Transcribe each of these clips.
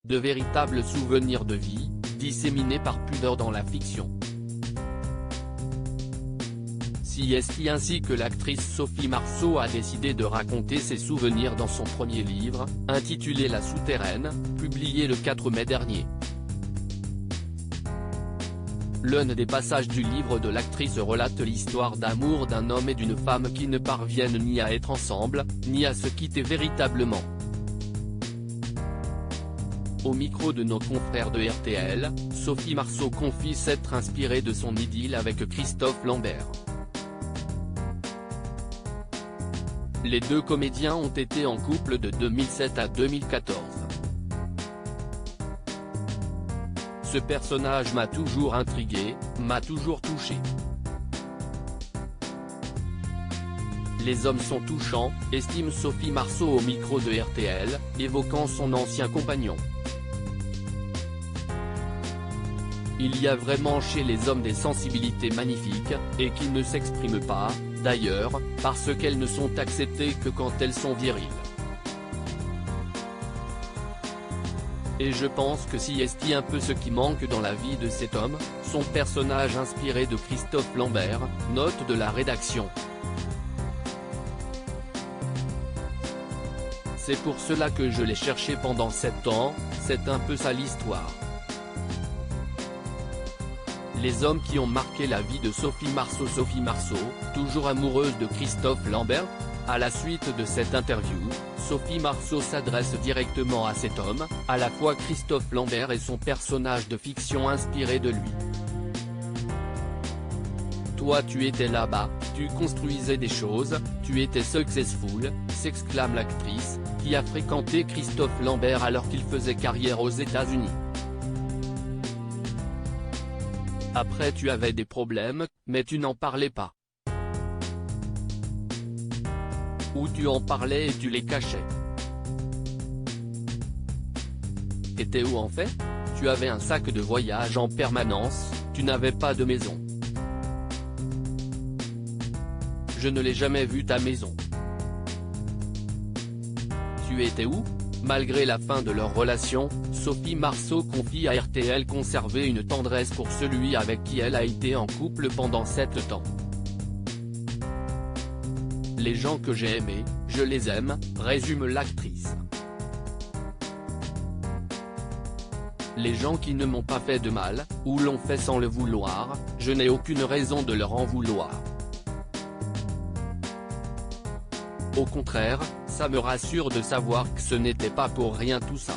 de véritables souvenirs de vie, disséminés par pudeur dans la fiction. Si ainsi que l'actrice Sophie Marceau a décidé de raconter ses souvenirs dans son premier livre, intitulé La Souterraine, publié le 4 mai dernier. L'un des passages du livre de l'actrice relate l'histoire d'amour d'un homme et d'une femme qui ne parviennent ni à être ensemble, ni à se quitter véritablement. Au micro de nos confrères de RTL, Sophie Marceau confie s'être inspirée de son idylle avec Christophe Lambert. Les deux comédiens ont été en couple de 2007 à 2014. Ce personnage m'a toujours intrigué, m'a toujours touché. Les hommes sont touchants, estime Sophie Marceau au micro de RTL, évoquant son ancien compagnon. Il y a vraiment chez les hommes des sensibilités magnifiques, et qui ne s'expriment pas, d'ailleurs, parce qu'elles ne sont acceptées que quand elles sont viriles. Et je pense que c'est un peu ce qui manque dans la vie de cet homme, son personnage inspiré de Christophe Lambert, note de la rédaction. C'est pour cela que je l'ai cherché pendant 7 ans, c'est un peu ça l'histoire. Les hommes qui ont marqué la vie de Sophie Marceau. Sophie Marceau, toujours amoureuse de Christophe Lambert. À la suite de cette interview, Sophie Marceau s'adresse directement à cet homme, à la fois Christophe Lambert et son personnage de fiction inspiré de lui. Toi tu étais là-bas, tu construisais des choses, tu étais successful, s'exclame l'actrice, qui a fréquenté Christophe Lambert alors qu'il faisait carrière aux États-Unis. Après tu avais des problèmes, mais tu n'en parlais pas. Ou tu en parlais et tu les cachais. Et où en fait? Tu avais un sac de voyage en permanence, tu n'avais pas de maison. Je ne l'ai jamais vu ta maison. Tu étais où? Malgré la fin de leur relation, Sophie Marceau confie à RTL conserver une tendresse pour celui avec qui elle a été en couple pendant 7 ans. Les gens que j'ai aimés, je les aime, résume l'actrice. Les gens qui ne m'ont pas fait de mal, ou l'ont fait sans le vouloir, je n'ai aucune raison de leur en vouloir. Au contraire, ça me rassure de savoir que ce n'était pas pour rien tout ça.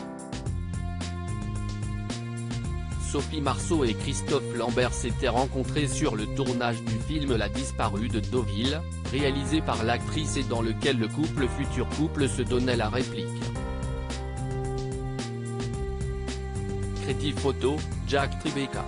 Sophie Marceau et Christophe Lambert s'étaient rencontrés sur le tournage du film La Disparue de Deauville, réalisé par l'actrice et dans lequel le futur couple se donnait la réplique. Crédit photo, Jack Tribeca.